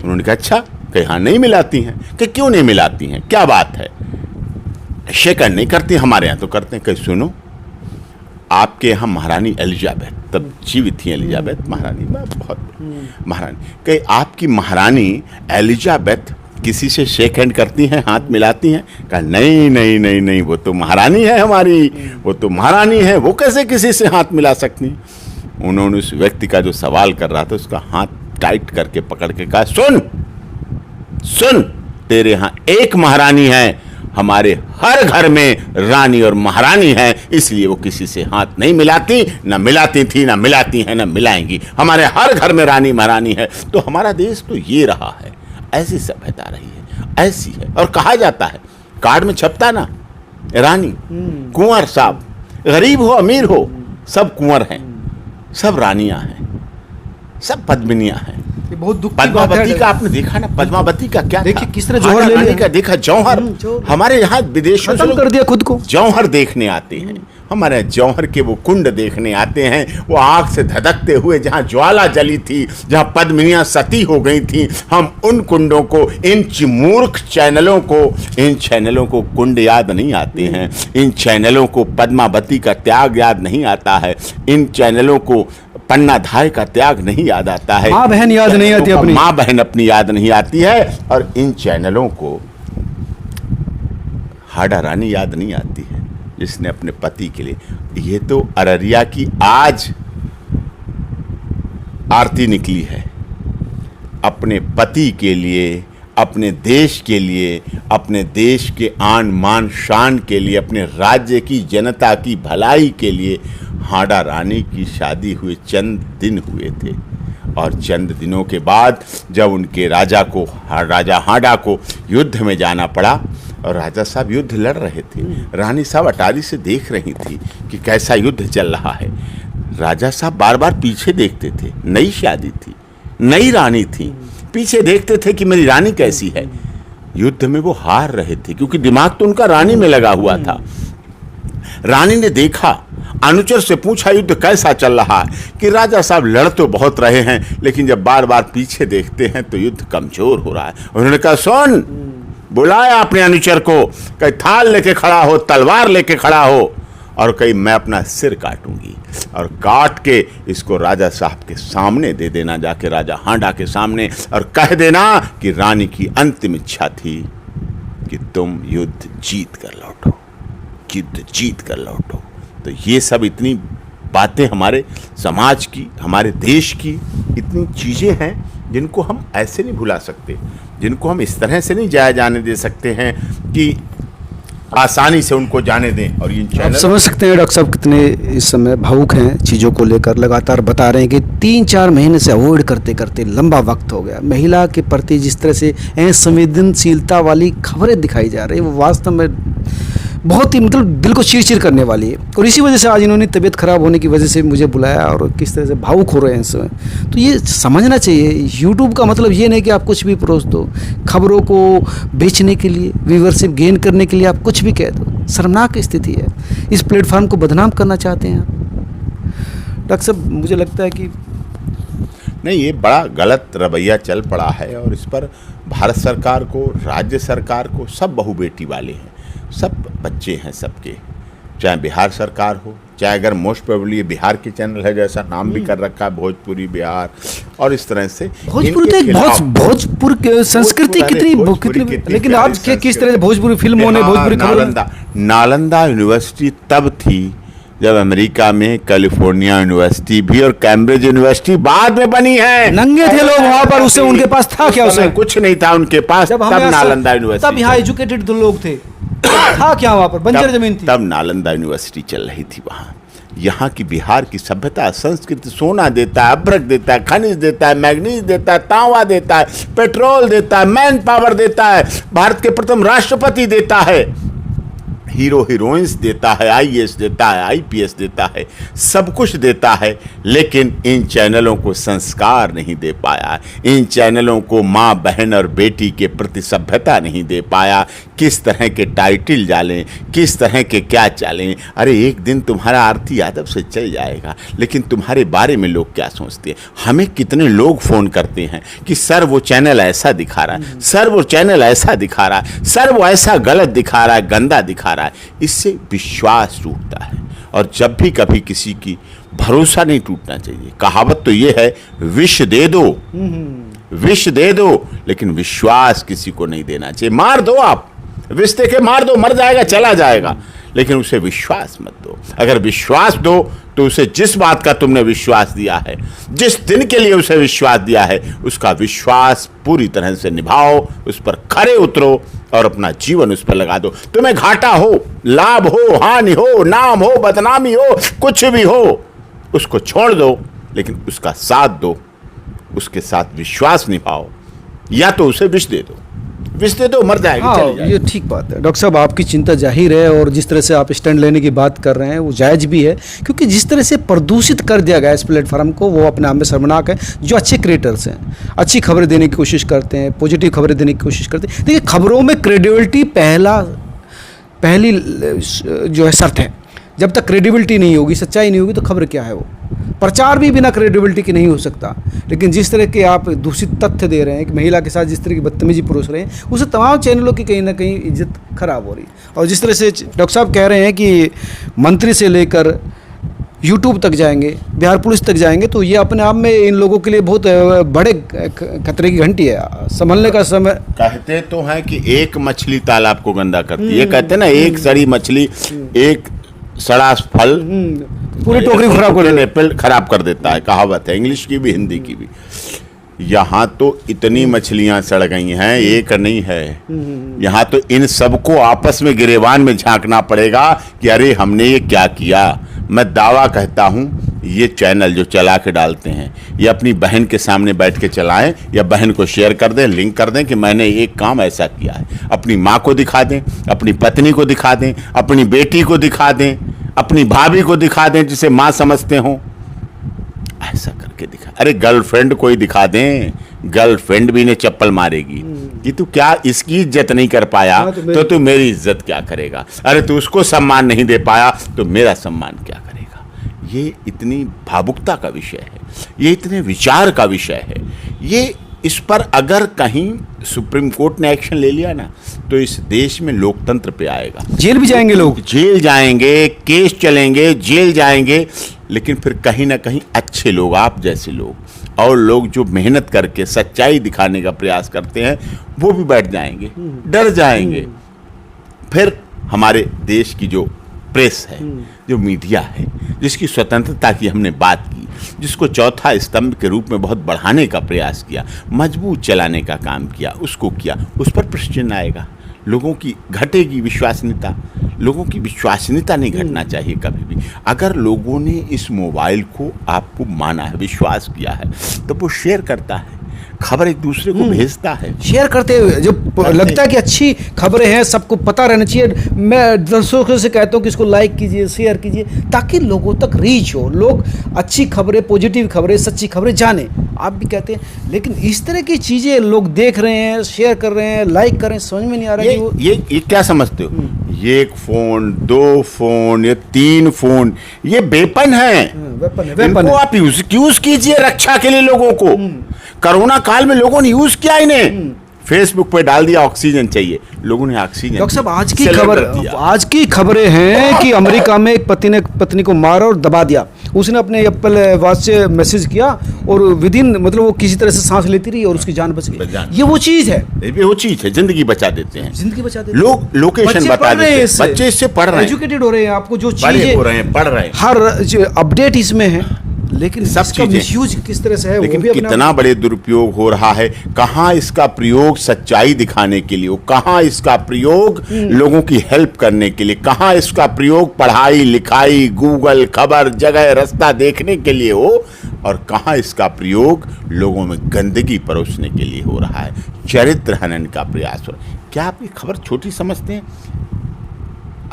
उन्होंने कहा अच्छा, कि हाँ नहीं मिलाती हैं, कि क्यों नहीं मिलाती हैं, क्या बात है, शेक हैंड नहीं करती, हमारे यहाँ तो करते हैं। कहीं सुनो, आपके यहाँ महारानी एलिजाबेथ, तब जीवित थी एलिजाबेथ महारानी, बहुत महारानी, कहीं आपकी महारानी एलिजाबेथ किसी से शेक हैंड करती हैं, हाथ मिलाती हैं? कहा नहीं नहीं नहीं नहीं, वो तो महारानी है हमारी, वो तो महारानी है, वो कैसे किसी से हाथ मिला सकती। उन्होंने उस व्यक्ति का जो सवाल कर रहा था उसका हाथ टाइट करके पकड़ के कहा, सुन सुन, तेरे यहाँ एक महारानी है, हमारे हर घर में रानी और महारानी है, इसलिए वो किसी से हाथ नहीं मिलाती, ना मिलाती थी, ना मिलाती हैं, ना मिलाएंगी। हमारे हर घर में रानी महारानी है। तो हमारा देश तो ये रहा है, ऐसी सभ्यता रही है, ऐसी है। और कहा जाता है, कार्ड में छपता ना, रानी, कुंवर साहब, गरीब हो अमीर हो, सब कुंवर हैं, सब रानियां हैं, सब पद्मिनियां हैं। बहुत दुख की पद्मावती का आपने देखा ना, पद्मावती का क्या देखिए था? किस तरह जौहर ले लिया का देखा, जौहर हमारे यहाँ विदेशों से कर दिया खुद को। जौहर देखने आते हैं, हमारे जौहर के वो कुंड देखने आते हैं, वो आग से धधकते हुए जहाँ ज्वाला जली थी, जहाँ पद्मिनियाँ सती हो गई थी। हम उन कुंडों को, इन मूर्ख चैनलों को, इन चैनलों को कुंड याद नहीं आते हैं, इन चैनलों को पद्मावती का त्याग याद नहीं आता है, इन चैनलों को पन्नाधाय का त्याग नहीं याद आता है, माँ बहन याद नहीं आती अपनी, माँ बहन अपनी याद नहीं आती है, और इन चैनलों को हाड़ा रानी याद नहीं आती है, जिसने अपने पति के लिए। ये तो अररिया की आज आरती निकली है, अपने पति के लिए, अपने देश के लिए, अपने देश के आन मान शान के लिए, अपने राज्य की जनता की भलाई के लिए। हाड़ा रानी की शादी हुए चंद दिन हुए थे, और चंद दिनों के बाद जब उनके राजा हाड़ा को युद्ध में जाना पड़ा, और राजा साहब युद्ध लड़ रहे थे, रानी साहब अटारी से देख रही थी कि कैसा युद्ध चल रहा है। राजा साहब बार बार पीछे देखते थे, नई शादी थी, नई रानी थी, पीछे देखते थे कि मेरी रानी कैसी है। युद्ध में वो हार रहे थे, क्योंकि दिमाग तो उनका रानी में लगा हुआ था। रानी ने देखा, अनुचर से पूछा युद्ध कैसा चल रहा है, कि राजा साहब लड़ तो बहुत रहे हैं, लेकिन जब बार बार पीछे देखते हैं तो युद्ध कमजोर हो रहा है। उन्होंने कहा, सुन, बुलाया अपने अनुचर को, कहीं थाल लेके खड़ा हो, तलवार लेके खड़ा हो, और कहीं मैं अपना सिर काटूंगी, और काट के इसको राजा साहब के सामने दे देना, जाके राजा हाड़ा के सामने, और कह देना कि रानी की अंतिम इच्छा थी कि तुम युद्ध जीत कर लौटो, युद्ध जीत कर लौटो। तो ये सब इतनी बातें हमारे समाज की, हमारे देश की इतनी चीज़ें हैं जिनको हम ऐसे नहीं भुला सकते, जिनको हम इस तरह से नहीं जाया जाने दे सकते हैं कि आसानी से उनको जाने दें। और ये आप चैनल समझ सकते हैं डॉक्टर साहब कितने इस समय भावुक हैं चीज़ों को लेकर। लगातार बता रहे हैं कि 3-4 महीने से अवॉइड करते करते लंबा वक्त हो गया। महिला के प्रति जिस तरह से संवेदनशीलता वाली खबरें दिखाई जा रही है, वो वास्तव में बहुत ही मतलब दिल को चीर-चीर करने वाली है। और इसी वजह से आज इन्होंने तबीयत खराब होने की वजह से मुझे बुलाया और किस तरह से भावुक हो रहे हैं इस समय। तो ये समझना चाहिए, यूट्यूब का मतलब ये नहीं कि आप कुछ भी परोस दो, खबरों को बेचने के लिए, व्यूअरशिप गेन करने के लिए आप कुछ भी कह दो। शर्मनाक स्थिति है। इस प्लेटफॉर्म को बदनाम करना चाहते हैं आप। डॉक्टर साहब, मुझे लगता है कि नहीं, ये बड़ा गलत रवैया चल पड़ा है और इस पर भारत सरकार को, राज्य सरकार को, सब बहू बेटी वाले हैं, सब बच्चे हैं सबके, चाहे बिहार सरकार हो, चाहे अगर मोस्ट प्रोबेबली बिहार के चैनल है, जैसा नाम भी कर रखा है भोजपुरी बिहार, और इस तरह से भोजपुरी तो एक भोजपुर की संस्कृति कितनी, लेकिन आज किस तरह से भोजपुरी फिल्मों ने, भोजपुरी नालंदा यूनिवर्सिटी तब थी जब अमेरिका में कैलिफोर्निया यूनिवर्सिटी भी और कैम्ब्रिज यूनिवर्सिटी बाद में बनी है। नंगे थे लोग वहां पर, उससे उनके पास था क्या? उसमें कुछ नहीं था उनके पास, तब नालंदा यूनिवर्सिटी, तब यहाँ एजुकेटेड लोग थे, था क्या वहां पर? बंजर जमीन थी। तब नालंदा यूनिवर्सिटी चल रही थी वहाँ। यहाँ की बिहार की सभ्यता, संस्कृति सोना देता है, अभ्रक देता है, खनिज देता है, मैग्नीज देता है, तांबा देता है, पेट्रोल देता है, मैन पावर देता है, भारत के प्रथम राष्ट्रपति देता है, हीरो हीरोइंस देता है, आईएएस देता है, आईपीएस देता है, सब कुछ देता है। लेकिन इन चैनलों को संस्कार नहीं दे पाया, इन चैनलों को माँ बहन और बेटी के प्रति सभ्यता नहीं दे पाया। किस तरह के टाइटल डालें, किस तरह के क्या चलें। अरे एक दिन तुम्हारा आरती यादव से चल जाएगा, लेकिन तुम्हारे बारे में लोग क्या सोचते हैं? हमें कितने लोग फ़ोन करते हैं कि सर वो चैनल ऐसा दिखा रहा है, सर वो चैनल ऐसा दिखा रहा है, सर वो ऐसा गलत दिखा रहा है, गंदा दिखा रहा है। इससे विश्वास टूटता है और जब भी कभी किसी की भरोसा नहीं टूटना चाहिए। कहावत तो ये है, विष दे दो, विष दे दो, लेकिन विश्वास किसी को नहीं देना चाहिए। मार दो, आप विष दे के मार दो, मर जाएगा, चला जाएगा, लेकिन उसे विश्वास मत दो। अगर विश्वास दो तो उसे जिस बात का तुमने विश्वास दिया है, जिस दिन के लिए उसे विश्वास दिया है, उसका विश्वास पूरी तरह से निभाओ, उस पर खरे उतरो और अपना जीवन उस पर लगा दो। तुम्हें घाटा हो, लाभ हो, हानि हो, नाम हो, बदनामी हो, कुछ भी हो, उसको छोड़ दो, लेकिन उसका साथ दो, उसके साथ विश्वास निभाओ, या तो उसे विष दे दो, विष दे दो, मर जाएगा। हाँ, ये ठीक बात है डॉक्टर साहब, आपकी चिंता जाहिर है और जिस तरह से आप स्टैंड लेने की बात कर रहे हैं वो जायज भी है, क्योंकि जिस तरह से प्रदूषित कर दिया गया इस प्लेटफॉर्म को, वो अपने आप में शर्मनाक है। जो अच्छे क्रिएटर्स हैं, अच्छी खबरें देने की कोशिश करते हैं, पॉजिटिव खबरें देने की कोशिश करते हैं। देखिए, खबरों में क्रेडिबिलिटी पहली जो है शर्त है। जब तक क्रेडिबिलिटी नहीं होगी, सच्चाई नहीं होगी, तो खबर क्या है? वो प्रचार भी बिना क्रेडिबिलिटी के नहीं हो सकता। लेकिन जिस तरह के आप दूषित तथ्य दे रहे हैं, कि महिला के साथ जिस तरह की बदतमीजी परोस रहे हैं, उससे तमाम चैनलों की कहीं ना कहीं इज्जत खराब हो रही है। और जिस तरह से डॉक्टर साहब कह रहे हैं कि मंत्री से लेकर यूट्यूब तक जाएंगे, बिहार पुलिस तक जाएंगे, तो ये अपने आप में इन लोगों के लिए बहुत बड़े खतरे की घंटी है। संभलने का समय। कहते तो हैं कि एक मछली तालाब को गंदा करती है। कहते हैं ना, एक सड़ी मछली, एक सड़ा फल पूरी टोकरी खराब कर देता है। कहावत है, इंग्लिश की भी, हिंदी की भी। यहाँ तो इतनी मछलियाँ सड़ गई हैं, एक नहीं है। यहाँ तो इन सबको आपस में गिरेबान में झांकना पड़ेगा कि अरे हमने ये क्या किया। मैं दावा कहता हूँ, ये चैनल जो चला के डालते हैं, ये अपनी बहन के सामने बैठ के चलाएं, या बहन को शेयर कर दें, लिंक कर दें कि मैंने एक काम ऐसा किया है। अपनी माँ को दिखा दें, अपनी पत्नी को दिखा दें, अपनी बेटी को दिखा दें, अपनी भाभी को दिखा दें जिसे माँ समझते हो, ऐसा करके दिखा। अरे गर्लफ्रेंड को ही दिखा दें, गर्लफ्रेंड भी ने चप्पल मारेगी कि तू क्या इसकी इज्जत नहीं कर पाया, तो तू मेरी इज्जत क्या करेगा। अरे तू उसको सम्मान नहीं दे पाया, तो मेरा सम्मान क्या करेगा। ये इतनी भावुकता का विषय है, ये इतने विचार का विषय है। ये इस पर अगर कहीं सुप्रीम कोर्ट ने एक्शन ले लिया ना, तो इस देश में लोकतंत्र पे आएगा। जेल भी जाएंगे लोग, जेल जाएंगे, केस चलेंगे, जेल जाएंगे, लेकिन फिर कहीं ना कहीं अच्छे लोग, आप जैसे लोग और लोग जो मेहनत करके सच्चाई दिखाने का प्रयास करते हैं, वो भी बैठ जाएंगे, डर जाएंगे। फिर हमारे देश की जो प्रेस है, जो मीडिया है, जिसकी स्वतंत्रता की हमने बात की, जिसको चौथा स्तंभ के रूप में बहुत बढ़ाने का प्रयास किया, मजबूत चलाने का काम किया, उसको किया, उस पर प्रश्न आएगा। लोगों की घटेगी विश्वसनीयता। लोगों की विश्वसनीयता नहीं घटना चाहिए कभी भी। अगर लोगों ने इस मोबाइल को आपको माना है, विश्वास किया है, तो वो शेयर करता है, खबर एक दूसरे को भेजता है। शेयर करते हुए जो लगता है कि अच्छी खबरें हैं, सबको पता रहना चाहिए। मैं दर्शकों से कहता हूँ कि इसको लाइक कीजिए, शेयर कीजिए, ताकि लोगों तक रीच हो, लोग अच्छी खबरें, पॉजिटिव खबरें, सच्ची खबरें जाने। आप भी कहते हैं, लेकिन इस तरह की चीज़ें लोग देख रहे हैं, शेयर कर रहे हैं, लाइक कर रहे हैं, समझ में नहीं आ रहा है कि वो ये क्या समझते हो? ये 1 फोन, 2 फोन, ये 3 फोन, ये वेपन है। वेपन इनको आप यूज कीजिए रक्षा के लिए। लोगों को कोरोना काल में लोगों ने यूज किया इन्हें। फेसबुक पे डाल दिया ऑक्सीजन चाहिए, लोगों ने ऑक्सीजन। डॉक्टर साहब, आज की सिलेंडर खबरें हैं कि अमेरिका में एक पति ने पत्नी को मारा और दबा दिया। उसने अपने एप्पल वॉच से मैसेज किया और विदिन मतलब वो किसी तरह से सांस लेती रही और उसकी जान बच गई। ये वो चीज है, ये वो चीज है, जिंदगी बचा देते हैं। जिंदगी बचा देते हैं। लोग लोकेशन बता देते हैं, बच्चे इससे पढ़ रहे हैं, एजुकेटेड हो रहे हैं। आपको जो बड़े चीजें हो रहे हैं, पढ़ रहे हैं, हर अपडेट इसमें है, लेकिन सब इसका चीजें। मिसयूज किस तरह से है, लेकिन वो भी अपना कितना बड़े दुरुपयोग हो रहा है। कहाँ इसका प्रयोग सच्चाई दिखाने के लिए हो, कहाँ इसका प्रयोग लोगों की हेल्प करने के लिए, कहाँ इसका प्रयोग पढ़ाई लिखाई, गूगल, खबर, जगह रास्ता देखने के लिए हो, और कहाँ इसका प्रयोग लोगों में गंदगी परोसने के लिए हो रहा है, चरित्र हनन का प्रयास हो रहा है। क्या आप ये खबर छोटी समझते हैं?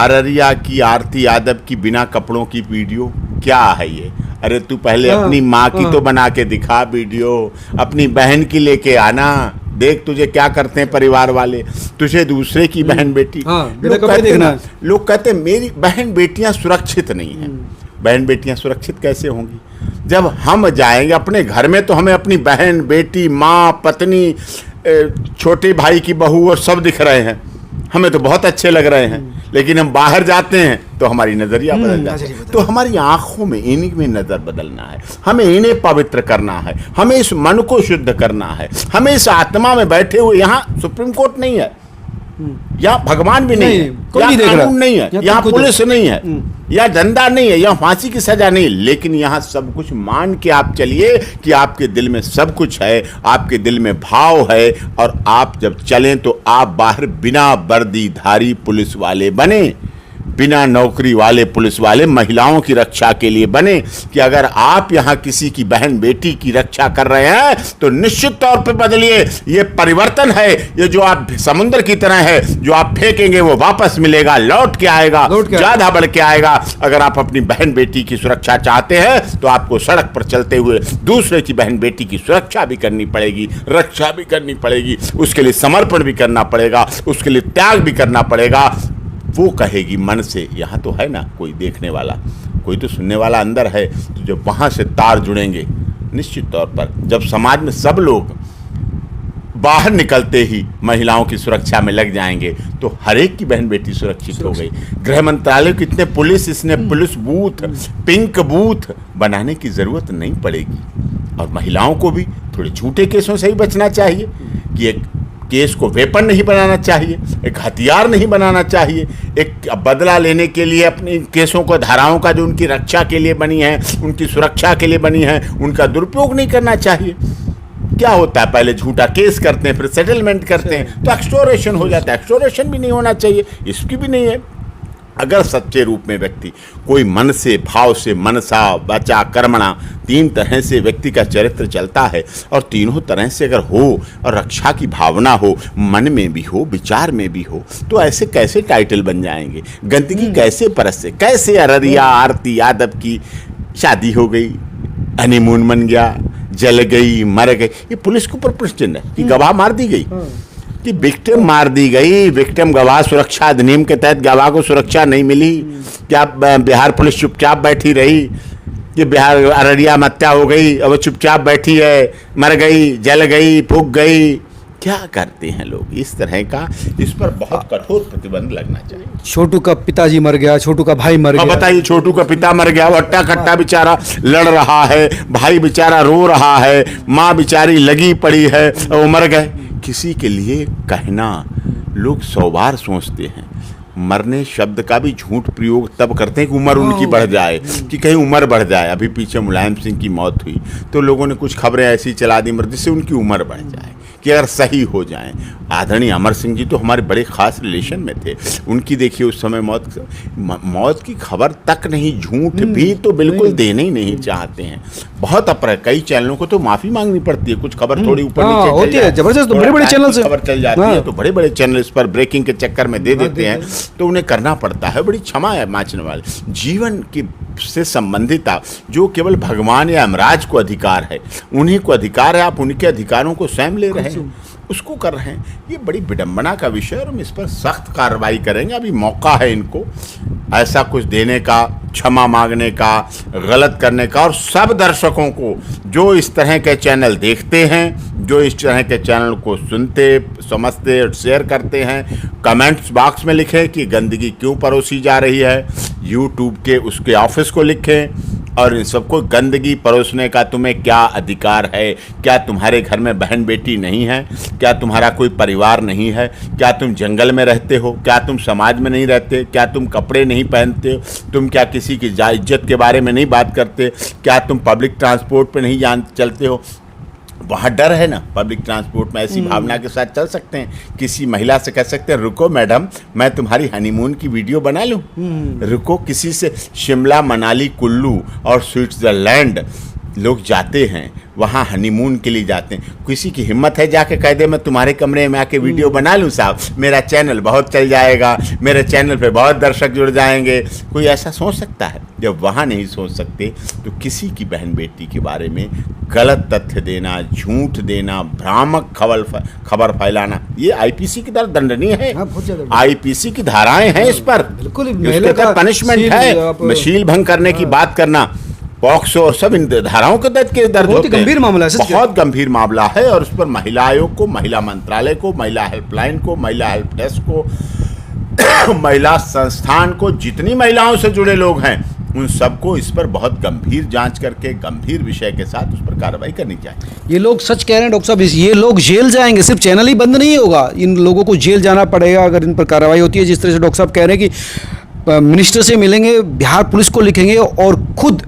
अररिया की आरती यादव की बिना कपड़ों की वीडियो, क्या है ये? अरे तू पहले अपनी माँ की तो बना के दिखा वीडियो, अपनी बहन की लेके आना, देख तुझे क्या करते हैं परिवार वाले, तुझे दूसरे की बहन बेटी। लोग कहते हैं मेरी बहन बेटियां सुरक्षित नहीं हैं। बहन बेटियां सुरक्षित कैसे होंगी? जब हम जाएंगे अपने घर में तो हमें अपनी बहन बेटी, माँ, पत्नी, छोटे भाई की बहू और सब दिख रहे हैं, हमें तो बहुत अच्छे लग रहे हैं। लेकिन हम बाहर जाते हैं तो हमारी नजरिया बदल जाती है। तो हमारी आंखों में, इन्हीं में नजर बदलना है, हमें इन्हें पवित्र करना है, हमें इस मन को शुद्ध करना है, हमें इस आत्मा में बैठे हुए, यहाँ सुप्रीम कोर्ट नहीं है, यहाँ भगवान भी नहीं है, यहाँ कानून नहीं है, यहाँ पुलिस नहीं है, यहाँ डंडा नहीं है, यहाँ फांसी की सजा नहीं है, लेकिन यहाँ सब कुछ मान के आप चलिए कि आपके दिल में सब कुछ है, आपके दिल में भाव है, और आप जब चलें तो आप बाहर बिना वर्दीधारी पुलिस वाले बने, बिना नौकरी वाले पुलिस वाले महिलाओं की रक्षा के लिए बने, कि अगर आप यहाँ किसी की बहन बेटी की रक्षा कर रहे हैं तो निश्चित तौर पर बदलिए। ये परिवर्तन है, ये जो आप समुद्र की तरह है, जो आप फेंकेंगे वो वापस मिलेगा, लौट के आएगा, ज्यादा बढ़ के आएगा। अगर आप अपनी बहन बेटी की सुरक्षा चाहते हैं तो आपको सड़क पर चलते हुए दूसरे की बहन बेटी की सुरक्षा भी करनी पड़ेगी, रक्षा भी करनी पड़ेगी, उसके लिए समर्पण भी करना पड़ेगा, उसके लिए त्याग भी करना पड़ेगा। वो कहेगी मन से, यहाँ तो है ना कोई देखने वाला, कोई तो सुनने वाला अंदर है, तो जब वहाँ से तार जुड़ेंगे निश्चित तौर पर, जब समाज में सब लोग बाहर निकलते ही महिलाओं की सुरक्षा में लग जाएंगे तो हर एक की बहन बेटी सुरक्षित हो गई। गृह मंत्रालय को इतने पुलिस, इसने पुलिस बूथ, पिंक बूथ बनाने की जरूरत नहीं पड़ेगी। और महिलाओं को भी थोड़े झूठे केसों से ही बचना चाहिए, कि एक केस को वेपन नहीं बनाना चाहिए, एक हथियार नहीं बनाना चाहिए, एक बदला लेने के लिए अपनी केसों को, धाराओं का जो उनकी रक्षा के लिए बनी है, उनकी सुरक्षा के लिए बनी है, उनका दुरुपयोग नहीं करना चाहिए। क्या होता है, पहले झूठा केस करते हैं, फिर सेटलमेंट करते हैं, तो एक्सटोरेशन हो जाता है। एक्सटोरेशन भी नहीं होना चाहिए, इसकी भी नहीं है। अगर सच्चे रूप में व्यक्ति कोई मन से, भाव से, मनसा वाचा कर्मणा, 3 तरह से व्यक्ति का चरित्र चलता है, और तीनों तरह से अगर हो और रक्षा की भावना हो, मन में भी हो, विचार में भी हो, तो ऐसे कैसे टाइटल बन जाएंगे, गंदगी कैसे परसे, कैसे अररिया आरती यादव की शादी हो गई, हनीमून बन गया, जल गई, मर गई। ये पुलिस के ऊपर प्रश्न है कि गवाह मार दी गई, कि विक्टिम मार दी गई, विक्टिम गवाह सुरक्षा अधिनियम के तहत गवाह को सुरक्षा नहीं मिली। क्या बिहार पुलिस चुपचाप बैठी रही कि बिहार अररिया में हत्या हो गई और वो चुपचाप बैठी है, मर गई, जल गई, फूक गई? क्या करते हैं लोग इस तरह का? इस पर बहुत कठोर प्रतिबंध लगना चाहिए। छोटू का पिताजी मर गया, छोटू का भाई मर गया। बताइए, छोटू का पिता मर गया, वो अट्टा कट्टा बेचारा लड़ रहा है, भाई बेचारा रो रहा है, माँ बेचारी लगी पड़ी है, वो मर गए। किसी के लिए कहना लोग 100 बार सोचते हैं, मरने शब्द का भी झूठ प्रयोग तब करते हैं कि उम्र उनकी बढ़ जाए, कि कहीं उम्र बढ़ जाए। अभी पीछे मुलायम सिंह की मौत हुई तो लोगों ने कुछ खबरें ऐसी चला दी जिससे उनकी उम्र बढ़ जाए, कि अगर सही हो जाए। आदरणीय अमर सिंह जी तो हमारे बड़े खास रिलेशन में थे, उनकी देखिए उस समय मौत की खबर तक नहीं, झूठ भी तो बिल्कुल देने ही नहीं चाहते हैं। बहुत अपर, कई चैनलों को तो माफी मांगनी पड़ती है, कुछ खबर थोड़ी ऊपर नीचे होती है जबरदस्त, तो बड़े बड़े चैनल से खबर चल जाती है तो बड़े बड़े चैनल इस पर ब्रेकिंग के चक्कर में दे देते हैं, तो उन्हें करना पड़ता है। बड़ी क्षमा है माचने वाले। जीवन की से संबंधित आप जो केवल भगवान या यमराज को अधिकार है, उन्हीं को अधिकार है, आप उनके अधिकारों को स्वयं ले रहे हैं, उसको कर रहे हैं। ये बड़ी विडंबना का विषय है और हम इस पर सख्त कार्रवाई करेंगे। अभी मौका है इनको ऐसा कुछ देने का, क्षमा मांगने का, गलत करने का। और सब दर्शकों को जो इस तरह के चैनल देखते हैं, जो इस तरह के चैनल को सुनते समझते और शेयर करते हैं, कमेंट्स बॉक्स में लिखें कि गंदगी क्यों परोसी जा रही है। यूट्यूब के उसके ऑफिस को लिखें और इन सबको गंदगी परोसने का तुम्हें क्या अधिकार है? क्या तुम्हारे घर में बहन बेटी नहीं है? क्या तुम्हारा कोई परिवार नहीं है? क्या तुम जंगल में रहते हो? क्या तुम समाज में नहीं रहते? क्या तुम कपड़े नहीं पहनते हो? तुम क्या किसी की इज्जत के बारे में नहीं बात करते? क्या तुम पब्लिक ट्रांसपोर्ट पे नहीं चलते हो? वहाँ डर है ना, पब्लिक ट्रांसपोर्ट में ऐसी भावना के साथ चल सकते हैं। किसी महिला से कह सकते हैं रुको मैडम, मैं तुम्हारी हनीमून की वीडियो बना लूँ। रुको, किसी से शिमला मनाली कुल्लू और स्विट्जरलैंड लोग जाते हैं, वहाँ हनीमून के लिए जाते हैं। किसी की हिम्मत है जाके कह दे मैं तुम्हारे कमरे में आके वीडियो बना लूँ साहब, मेरा चैनल बहुत चल जाएगा, मेरे चैनल पे बहुत दर्शक जुड़ जाएंगे? कोई ऐसा सोच सकता है? जब वहाँ नहीं सोच सकते तो किसी की बहन बेटी के बारे में गलत तथ्य देना, झूठ देना, भ्रामक खबर फैलाना, ये आईपीसी की तरह दंडनीय है। आईपीसी की धाराएं हैं इस पर, इसके तहत पनिशमेंट है। शील भंग करने की बात करना, पॉक्सो और सब इन धाराओं के तहत के दर्ज होते हैं। गंभीर मामला है, बहुत गंभीर मामला है। और उस पर महिला आयोग को, महिला मंत्रालय को, महिला हेल्पलाइन को, महिला हेल्प डेस्क को, महिला संस्थान को, जितनी महिलाओं से जुड़े लोग हैं उन सबको इस पर बहुत गंभीर जांच करके गंभीर विषय के साथ उस पर कार्रवाई करनी चाहिए। ये लोग सच कह रहे हैं डॉक्टर साहब, ये लोग जेल जाएंगे, सिर्फ चैनल ही बंद नहीं होगा, इन लोगों को जेल जाना पड़ेगा अगर इन पर कार्रवाई होती है। जिस तरह से डॉक्टर साहब कह रहे हैं कि मिनिस्टर से मिलेंगे, बिहार पुलिस को लिखेंगे और खुद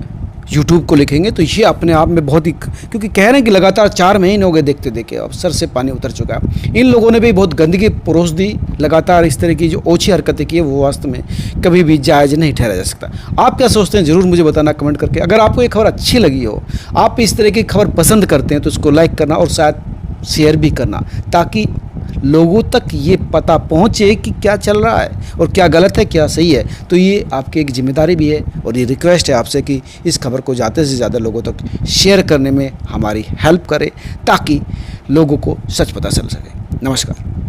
यूट्यूब को लिखेंगे, तो ये अपने आप में बहुत ही, क्योंकि कह रहे हैं कि लगातार 4 महीने हो गए देखते देखे, अब सर से पानी उतर चुका है। इन लोगों ने भी बहुत गंदगी परोस दी, लगातार इस तरह की जो ओछी हरकतें की है वो वास्तव में कभी भी जायज़ नहीं ठहरा जा सकता। आप क्या सोचते हैं ज़रूर मुझे बताना कमेंट करके। अगर आपको ये खबर अच्छी लगी हो, आप इस तरह की खबर पसंद करते हैं, तो उसको लाइक करना और शायद शेयर भी करना, ताकि लोगों तक ये पता पहुँचे कि क्या चल रहा है और क्या गलत है क्या सही है। तो ये आपकी एक जिम्मेदारी भी है और ये रिक्वेस्ट है आपसे कि इस खबर को ज़्यादा से ज़्यादा लोगों तक शेयर करने में हमारी हेल्प करें, ताकि लोगों को सच पता चल सके। नमस्कार।